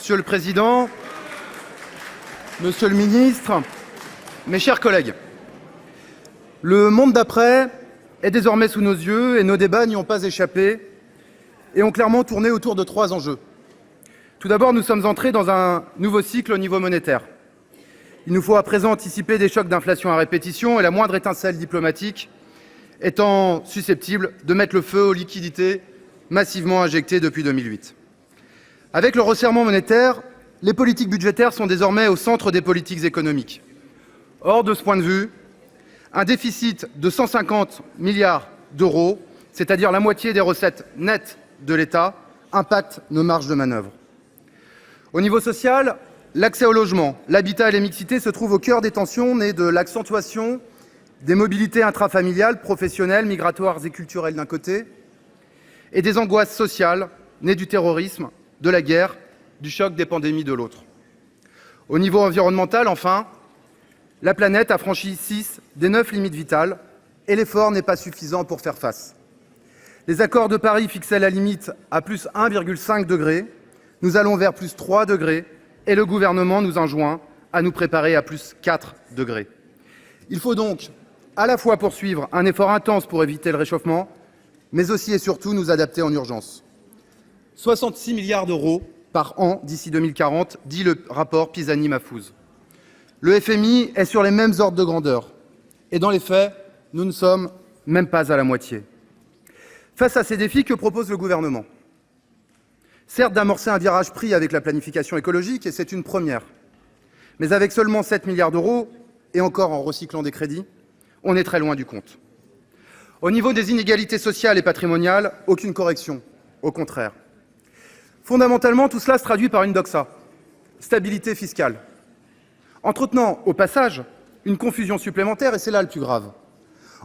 Monsieur le Président, Monsieur le Ministre, mes chers collègues, le monde d'après est désormais sous nos yeux et nos débats n'y ont pas échappé et ont clairement tourné autour de 3 enjeux. Tout d'abord, nous sommes entrés dans un nouveau cycle au niveau monétaire. Il nous faut à présent anticiper des chocs d'inflation à répétition et la moindre étincelle diplomatique étant susceptible de mettre le feu aux liquidités massivement injectées depuis 2008. Avec le resserrement monétaire, les politiques budgétaires sont désormais au centre des politiques économiques. Or, de ce point de vue, un déficit de 150 milliards d'euros, c'est-à-dire la moitié des recettes nettes de l'État, impacte nos marges de manœuvre. Au niveau social, l'accès au logement, l'habitat et les mixités se trouvent au cœur des tensions nées de l'accentuation des mobilités intrafamiliales, professionnelles, migratoires et culturelles d'un côté, et des angoisses sociales nées du terrorisme, de la guerre, du choc des pandémies de l'autre. Au niveau environnemental, enfin, la planète a franchi 6 des 9 limites vitales et l'effort n'est pas suffisant pour faire face. Les accords de Paris fixaient la limite à plus 1,5 degré, nous allons vers plus 3 degrés et le gouvernement nous enjoint à nous préparer à plus 4 degrés. Il faut donc à la fois poursuivre un effort intense pour éviter le réchauffement, mais aussi et surtout nous adapter en urgence. 66 milliards d'euros par an d'ici 2040, dit le rapport Pisani-Mahfouz. Le FMI est sur les mêmes ordres de grandeur. Et dans les faits, nous ne sommes même pas à la moitié. Face à ces défis, que propose le gouvernement ? Certes, d'amorcer un virage pris avec la planification écologique, et c'est une première. Mais avec seulement 7 milliards d'euros, et encore en recyclant des crédits, on est très loin du compte. Au niveau des inégalités sociales et patrimoniales, aucune correction, au contraire. Fondamentalement, tout cela se traduit par une doxa, stabilité fiscale, entretenant au passage une confusion supplémentaire, et c'est là le plus grave,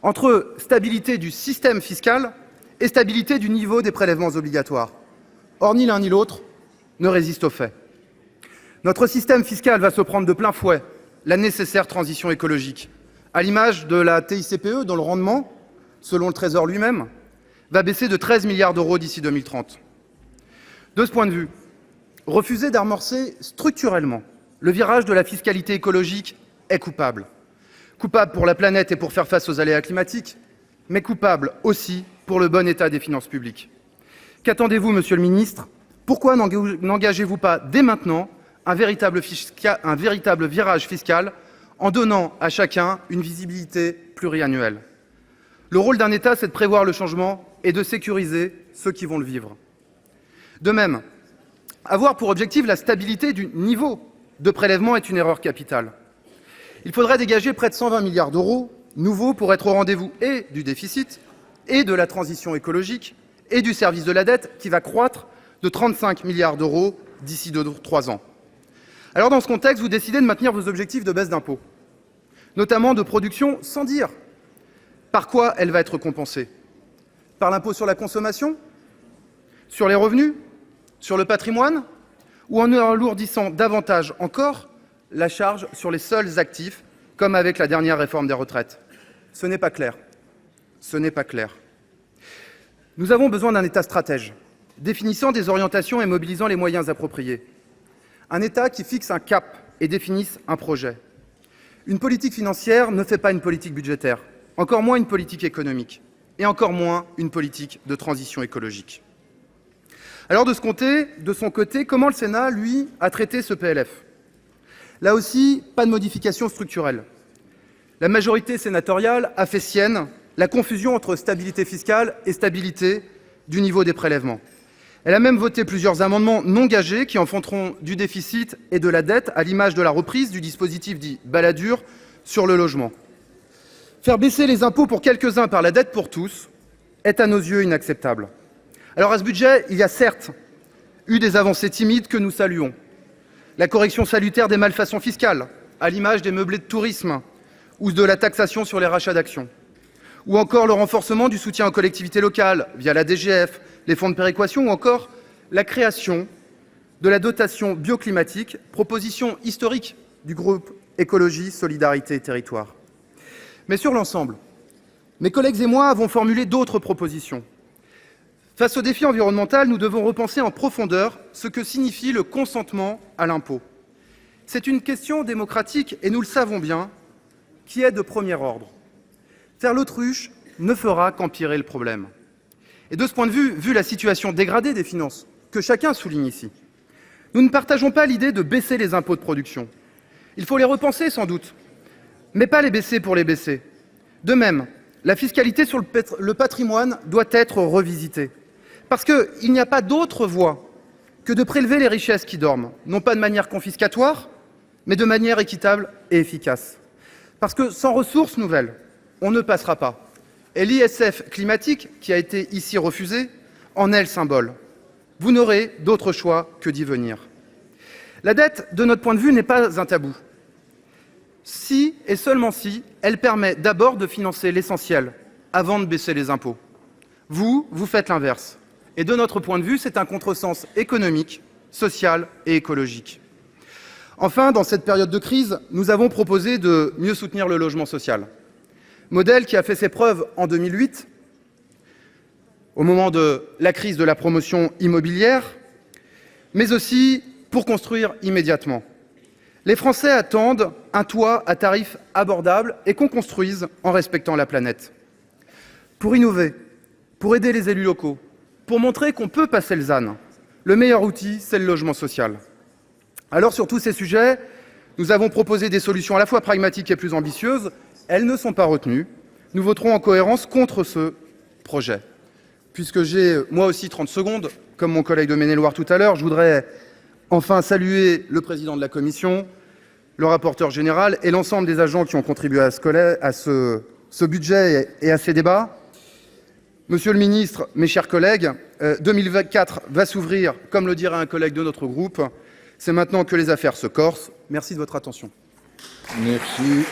entre stabilité du système fiscal et stabilité du niveau des prélèvements obligatoires. Or, ni l'un ni l'autre ne résiste aux faits. Notre système fiscal va se prendre de plein fouet la nécessaire transition écologique, à l'image de la TICPE, dont le rendement, selon le Trésor lui-même, va baisser de 13 milliards d'euros d'ici 2030. De ce point de vue, refuser d'amorcer structurellement le virage de la fiscalité écologique est coupable. Coupable pour la planète et pour faire face aux aléas climatiques, mais coupable aussi pour le bon état des finances publiques. Qu'attendez-vous, Monsieur le Ministre ? Pourquoi n'engagez-vous pas dès maintenant un véritable virage fiscal en donnant à chacun une visibilité pluriannuelle ? Le rôle d'un État, c'est de prévoir le changement et de sécuriser ceux qui vont le vivre. De même, avoir pour objectif la stabilité du niveau de prélèvement est une erreur capitale. Il faudrait dégager près de 120 milliards d'euros nouveaux pour être au rendez-vous et du déficit, et de la transition écologique, et du service de la dette qui va croître de 35 milliards d'euros d'ici 2-3 ans. Alors dans ce contexte, vous décidez de maintenir vos objectifs de baisse d'impôts, notamment de production, sans dire par quoi elle va être compensée. Par l'impôt sur la consommation ? Sur les revenus ? Sur le patrimoine ? Ou en alourdissant davantage encore la charge sur les seuls actifs, comme avec la dernière réforme des retraites ? Ce n'est pas clair. Ce n'est pas clair. Nous avons besoin d'un État stratège, définissant des orientations et mobilisant les moyens appropriés. Un État qui fixe un cap et définisse un projet. Une politique financière ne fait pas une politique budgétaire, encore moins une politique économique, et encore moins une politique de transition écologique. Alors de son côté, comment le Sénat, lui, a traité ce PLF ? Là aussi, pas de modification structurelle. La majorité sénatoriale a fait sienne la confusion entre stabilité fiscale et stabilité du niveau des prélèvements. Elle a même voté plusieurs amendements non gagés qui enfanteront du déficit et de la dette, à l'image de la reprise du dispositif dit Balladur sur le logement. Faire baisser les impôts pour quelques-uns par la dette pour tous est à nos yeux inacceptable. Alors à ce budget, il y a certes eu des avancées timides que nous saluons. La correction salutaire des malfaçons fiscales, à l'image des meublés de tourisme ou de la taxation sur les rachats d'actions. Ou encore le renforcement du soutien aux collectivités locales via la DGF, les fonds de péréquation ou encore la création de la dotation bioclimatique, proposition historique du groupe Écologie, Solidarité et Territoires. Mais sur l'ensemble, mes collègues et moi avons formulé d'autres propositions. Face au défi environnemental, nous devons repenser en profondeur ce que signifie le consentement à l'impôt. C'est une question démocratique, et nous le savons bien, qui est de premier ordre. Faire l'autruche ne fera qu'empirer le problème. Et de ce point de vue, vu la situation dégradée des finances, que chacun souligne ici, nous ne partageons pas l'idée de baisser les impôts de production. Il faut les repenser sans doute, mais pas les baisser pour les baisser. De même, la fiscalité sur le patrimoine doit être revisitée. Parce qu'il n'y a pas d'autre voie que de prélever les richesses qui dorment, non pas de manière confiscatoire, mais de manière équitable et efficace. Parce que sans ressources nouvelles, on ne passera pas. Et l'ISF climatique, qui a été ici refusé, en est le symbole. Vous n'aurez d'autre choix que d'y venir. La dette, de notre point de vue, n'est pas un tabou. Si, et seulement si, elle permet d'abord de financer l'essentiel, avant de baisser les impôts. Vous faites l'inverse. Et de notre point de vue, c'est un contresens économique, social et écologique. Enfin, dans cette période de crise, nous avons proposé de mieux soutenir le logement social. Modèle qui a fait ses preuves en 2008, au moment de la crise de la promotion immobilière, mais aussi pour construire immédiatement. Les Français attendent un toit à tarif abordable et qu'on construise en respectant la planète. Pour innover, pour aider les élus locaux, pour montrer qu'on peut passer le ZAN, le meilleur outil, c'est le logement social. Alors, sur tous ces sujets, nous avons proposé des solutions à la fois pragmatiques et plus ambitieuses. Elles ne sont pas retenues. Nous voterons en cohérence contre ce projet. Puisque j'ai, moi aussi, 30 secondes, comme mon collègue de Maine-et-Loire tout à l'heure, je voudrais enfin saluer le président de la Commission, le rapporteur général et l'ensemble des agents qui ont contribué à ce budget et à ces débats. Monsieur le ministre, mes chers collègues, 2024 va s'ouvrir, comme le dirait un collègue de notre groupe. C'est maintenant que les affaires se corsent. Merci de votre attention. Merci.